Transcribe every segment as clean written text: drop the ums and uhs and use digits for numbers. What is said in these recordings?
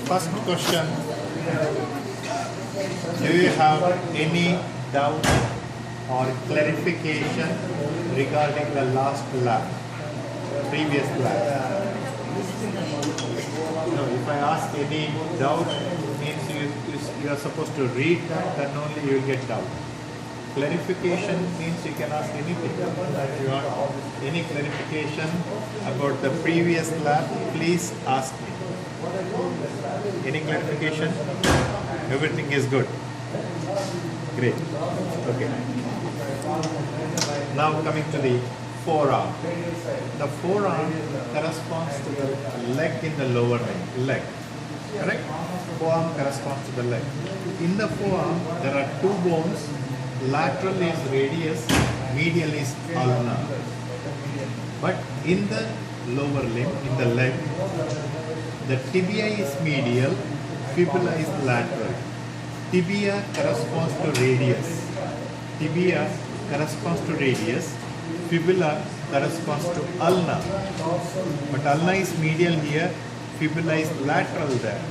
First question, do you have any doubt or clarification regarding the last lab, previous lab? No, if I ask any doubt, means you are supposed to read that, then only you will get doubt. Clarification means you can ask anything. If you want any clarification about the previous lab, please ask me. Any clarification? Everything is good. Great. Okay. Now coming to the forearm. The forearm corresponds to the leg in the lower leg. Correct? Forearm corresponds to the leg. In the forearm, there are two bones. Lateral is radius, medial is ulnar. But in the lower limb, in the leg, the tibia is medial, fibula is lateral. Tibia corresponds to radius. Tibia corresponds to radius. Fibula corresponds to ulna. But ulna is medial here, fibula is lateral there.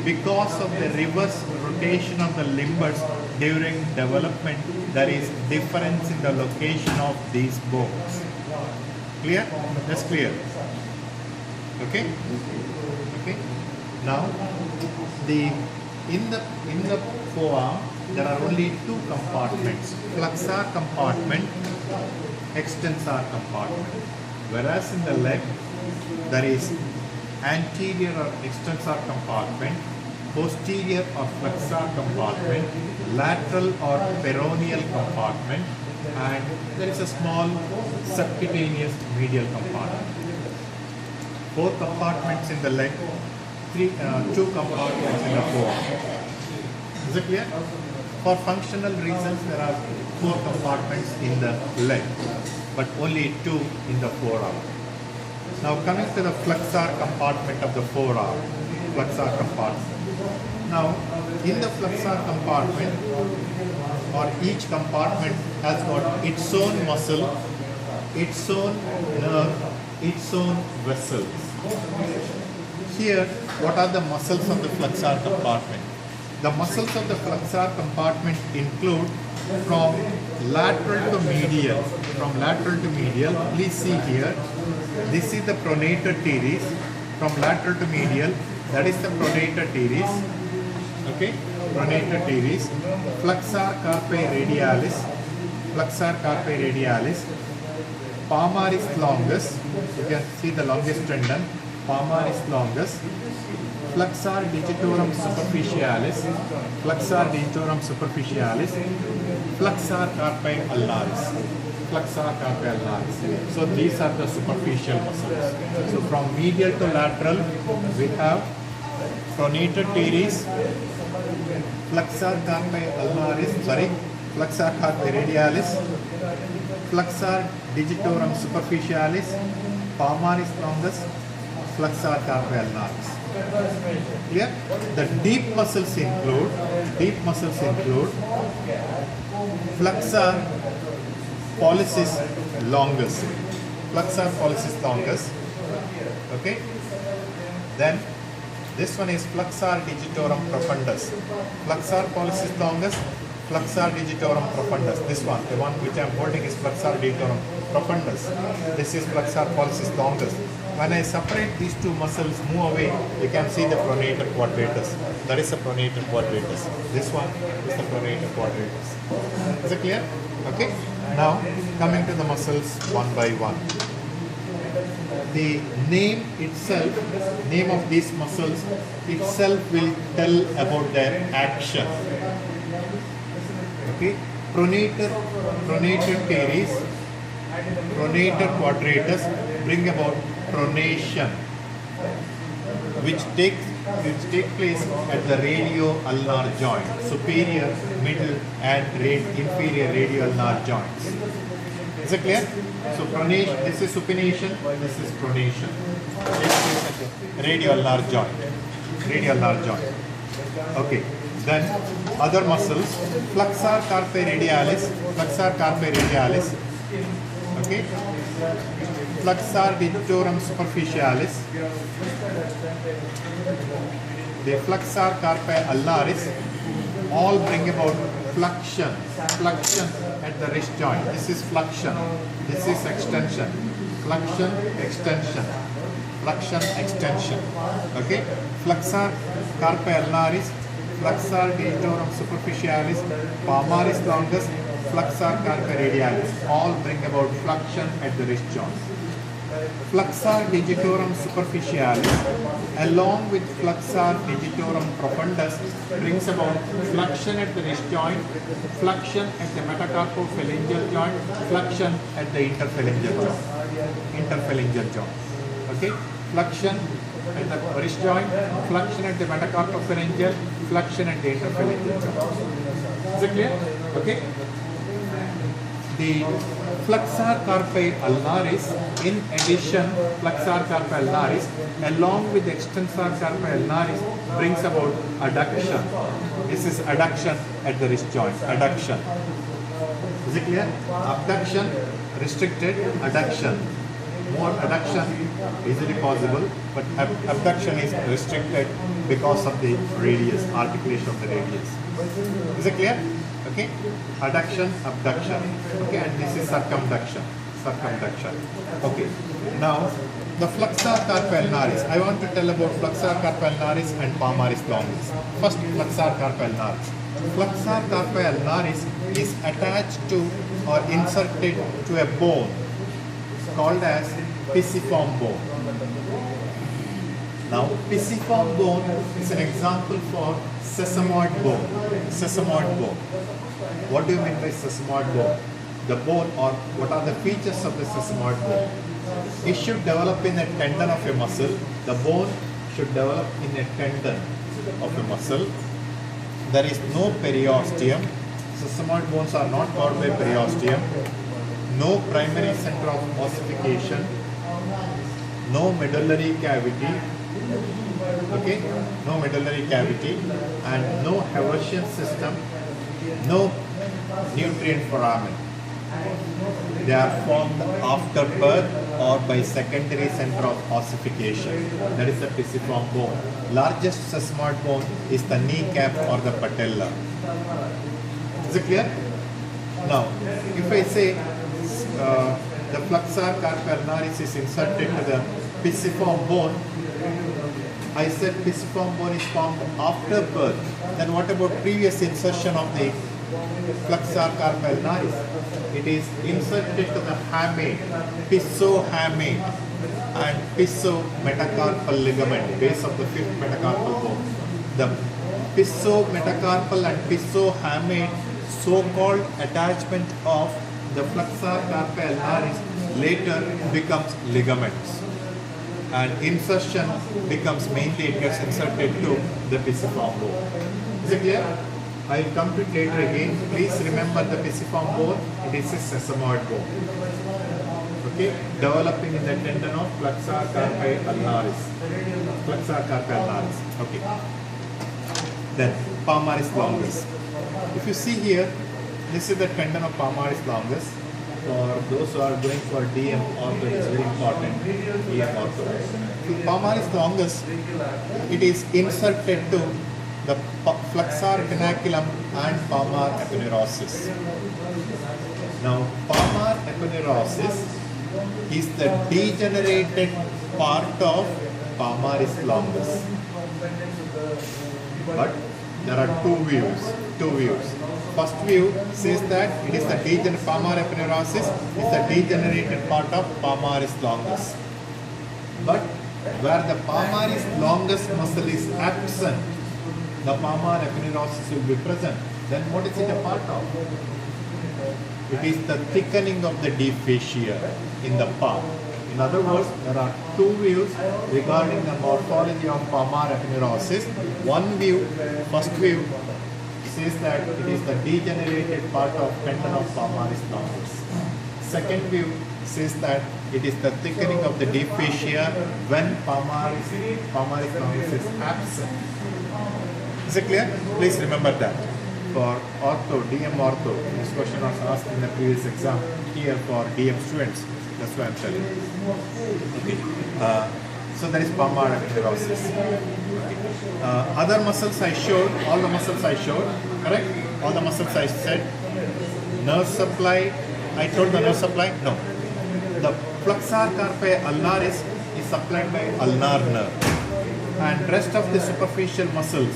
Because of the reverse rotation of the limbers during development, there is difference in the location of these bones. Clear? That's clear. Okay? Okay. Now, in the forearm, there are only two compartments: flexor compartment, extensor compartment. Whereas in the leg, there is anterior or extensor compartment, posterior or flexor compartment, lateral or peroneal compartment, and there is a small subcutaneous medial compartment. Four compartments in the leg, two compartments in the forearm. Is it clear? For functional reasons, there are four compartments in the leg, but only two in the forearm. Now coming to the flexor compartment of the forearm, flexor compartment. Now in the flexor compartment, or each compartment has got its own muscle, its own nerve, its own vessels. Here, what are the muscles of the flexor compartment? The muscles of the flexor compartment include from lateral to medial. From lateral to medial, please see here. This is the pronator teres. From lateral to medial, that is the pronator teres. Okay, pronator teres. Flexor carpi radialis. Flexor carpi radialis. Palmaris longus. You can see the longest tendon. Palmaris longus. Flexor digitorum superficialis. Flexor digitorum superficialis. Flexor carpi ulnaris. Flexor carpi ulnaris. So these are the superficial muscles. So from medial to lateral, we have pronator teres, flexor carpi ulnaris, flexor carpi radialis, flexor digitorum superficialis, palmaris longus, flexor carpi ulnaris. Clear? The deep muscles include flexor pollicis longus. Flexor pollicis longus. Okay? Then this one is flexor digitorum profundus. Flexor pollicis longus, flexor digitorum profundus. This one, the one which I am holding, is flexor digitorum profundus. This is flexor pollicis longus. When I separate these two muscles, move away, you can see the pronator quadratus. That is the pronator quadratus. This one is the pronator quadratus. Is it clear? Okay. Now, coming to the muscles one by one. The name itself, name of these muscles itself will tell about their action. Okay. Pronator teres, pronator quadratus bring about pronation, which take place at the radio-ulnar joint, superior, middle, and inferior radio-ulnar joints. Is it clear? So pronation, this is supination, this is pronation. Radio-ulnar joint. Radio-ulnar joint. Okay. Then other muscles, flexor carpi radialis, flexor carpi radialis. Okay. flexor digitorum superficialis, the flexor carpi ulnaris, all bring about flexion at the wrist joint. This is flexion, this is extension, flexion, extension, flexion, extension. Okay, flexor carpi ulnaris, flexor digitorum superficialis, palmaris longus, flexor carpi radialis, all bring about flexion at the wrist joint. Flexor digitorum superficialis along with flexor digitorum profundus brings about flexion at the wrist joint, flexion at the metacarpophalangeal joint, flexion at the interphalangeal joint. Okay, flexion at the wrist joint, flexion at the metacarpophalangeal, flexion at the interphalangeal joint. Is it clear? Okay. The flexor carpi ulnaris, in addition, flexor carpi ulnaris along with extensor carpi ulnaris brings about adduction. This is adduction at the wrist joint. Adduction. Is it clear? Abduction, restricted, adduction. More adduction easily possible, but abduction is restricted because of the radius, articulation of the radius. Is it clear? Okay, adduction, abduction. Okay, and this is circumduction. Okay, now the flexor carpi ulnaris. I want to tell about flexor carpi ulnaris and palmaris longus. First, flexor carpi ulnaris. Flexor carpi ulnaris is attached to or inserted to a bone called as pisiform bone. Now, pisiform bone is an example for sesamoid bone. Sesamoid bone. What do you mean by sesamoid bone? The bone, or what are the features of the sesamoid bone? It should develop in a tendon of a muscle. The bone should develop in a tendon of a muscle. There is no periosteum. Sesamoid bones are not covered by periosteum. No primary center of ossification. No medullary cavity. Okay, no medullary cavity, and no Haversian system, no nutrient foramen. They are formed after birth or by secondary center of ossification. That is the pisiform bone. Largest sesamoid bone is the kneecap or the patella. Is it clear? Now, if I say the flexor carpi ulnaris is inserted to the pisiform bone, I said pisiform bone is formed after birth. Then what about previous insertion of the flexor carpi ulnaris? It is inserted to the hamate, pisohamate and pisometacarpal ligament, base of the fifth metacarpal bone. The pisometacarpal and pisohamate, so-called attachment of the flexor carpi ulnaris later becomes ligaments. And insertion becomes mainly, it gets inserted to the pisiform bone. Is it clear? I will come to it later again. Please remember the pisiform bone, it is a sesamoid bone. Okay, developing in the tendon of flexor carpi ulnaris. Flexor carpi ulnaris. Okay. Then palmaris longus. If you see here, this is the tendon of palmaris longus. For those who are going for DM ortho, it is very important. DM ortho. Palmaris longus, it is inserted to the flexor tenaculum and palmar aponeurosis. Now, palmar aponeurosis is the degenerated part of palmaris longus. But there are two views. First view says that it is the palmar aponeurosis is the degenerated part of palmaris longus. But where the palmaris longus muscle is absent, the palmar aponeurosis will be present. Then what is it a part of? It is the thickening of the deep fascia in the palm. In other words, there are two views regarding the morphology of palmar aponeurosis. One view, first view, says that it is the degenerated part of tendon of palmaris longus. Second view says that it is the thickening of the deep fascia when palmaris longus is absent. Is it clear? Please remember that. For ortho, DM ortho, this question was asked in the previous exam here for DM students. That's why I'm telling you. Okay. So that is palmar neurosis. Okay. Other muscles I showed, all the muscles I showed, correct? All the muscles I said. Nerve supply, I told the nerve supply? No. The flexor carpi ulnaris is supplied by ulnar nerve. And rest of the superficial muscles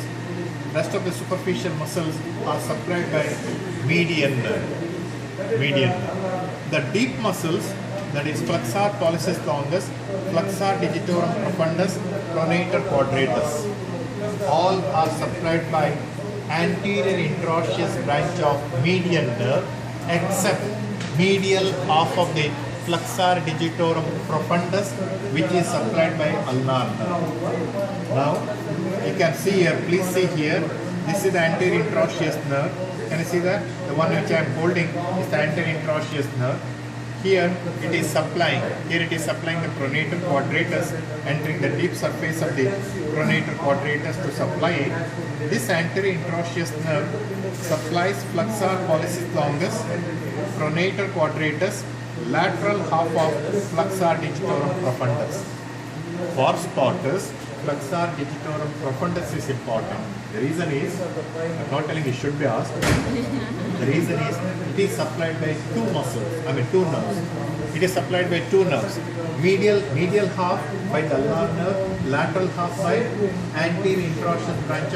are supplied by median nerve. The deep muscles, that is flexor pollicis longus, flexor digitorum profundus, pronator quadratus, all are supplied by anterior interosseous branch of median nerve, except medial half of the flexor digitorum profundus, which is supplied by ulnar nerve. Now, you can see here, please see here, this is the anterior interosseous nerve. Can you see that? The one which I am holding is the anterior interosseous nerve. Here it is supplying the pronator quadratus, entering the deep surface of the pronator quadratus to supply it. This anterior interosseous nerve supplies flexor pollicis longus, pronator quadratus, lateral half of flexor digitorum profundus. For spotters, flexor digitorum profundus is important. The reason is, I'm not telling you should be asked. The reason is it is supplied by two nerves. It is supplied by two nerves. Medial half by the ulnar nerve, lateral half by anterior interosseous branch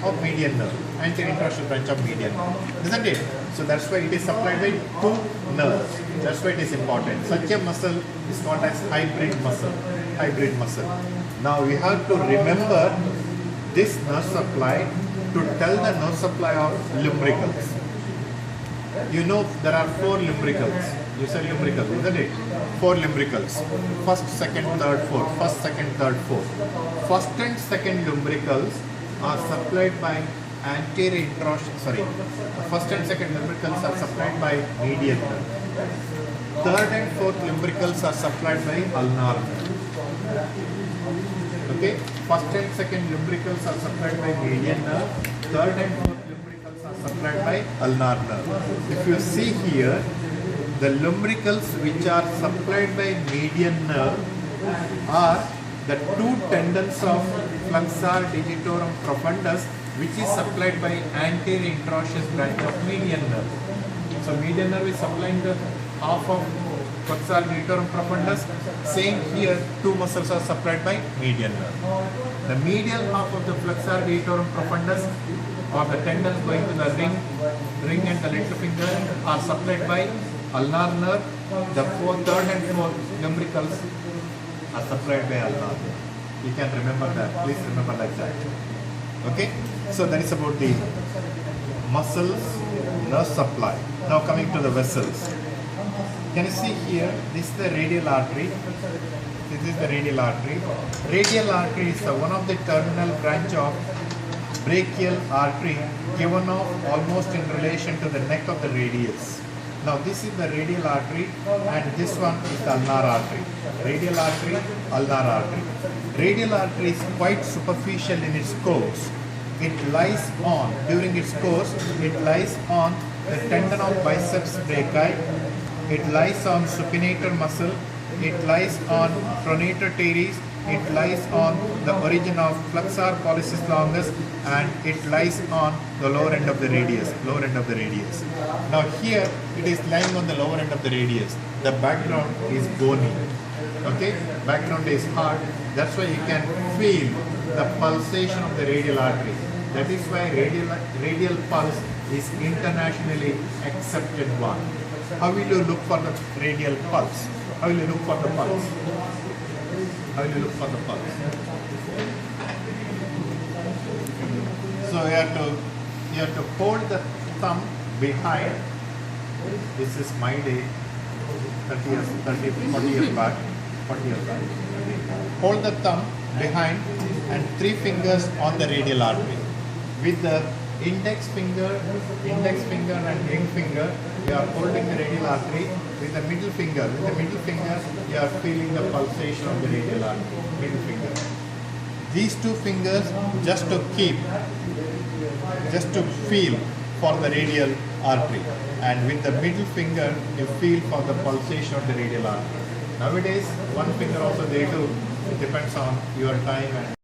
of median nerve. Anterior interosseous branch of median nerve. Isn't it? So that's why it is supplied by two nerves. That's why it is important. Such a muscle is called as hybrid muscle. Now we have to remember this nerve supply to tell the nerve supply of lumbricals. You know there are four lumbricals. You said lumbricals, isn't it? Four lumbricals. First, second, third, fourth. First, second, third, fourth. First and second lumbricals are supplied by anterior interosseous. First and second lumbricals are supplied by median nerve. Third and fourth lumbricals are supplied by ulnar nerve. Okay, first and second lumbricals are supplied by median nerve. Third and fourth lumbricals are supplied by ulnar nerve. If you see here, the lumbricals which are supplied by median nerve are the two tendons of flexor digitorum profundus, which is supplied by anterior interosseous branch of median nerve. So median nerve is supplying the half of flexor digitorum profundus. Same here, two muscles are supplied by median nerve. The medial half of the flexor digitorum profundus, or the tendons going to the ring and the little finger, are supplied by ulnar nerve. The third and fourth lumbricals are supplied by ulnar nerve. You can remember that. Please remember like that. Okay? So that is about the muscles, nerve supply. Now coming to the vessels. Can you see here? This is the radial artery. This is the radial artery. Radial artery is one of the terminal branch of brachial artery, given off almost in relation to the neck of the radius. Now this is the radial artery, and this one is the ulnar artery. Radial artery, ulnar artery. Radial artery is quite superficial in its course. It lies on, during its course, it lies on the tendon of biceps brachii. It lies on supinator muscle. It lies on pronator teres. It lies on the origin of flexor pollicis longus, and it lies on the lower end of the radius. Now here it is lying on the lower end of the radius. The background is bony. Okay, background is hard. That's why you can feel the pulsation of the radial artery. That is why radial pulse is internationally accepted one. How will you look for the radial pulse? How will you look for the pulse? So you have to hold the thumb behind. This is my day, 40 years back. Hold the thumb behind and three fingers on the radial artery. With the index finger and ring finger, you are holding the radial artery. With the middle finger, you are feeling the pulsation of the radial artery. Middle finger. These two fingers just to feel for the radial artery. and with the middle finger you feel for the pulsation of the radial artery. Nowadays, one finger also they do. It depends on your time and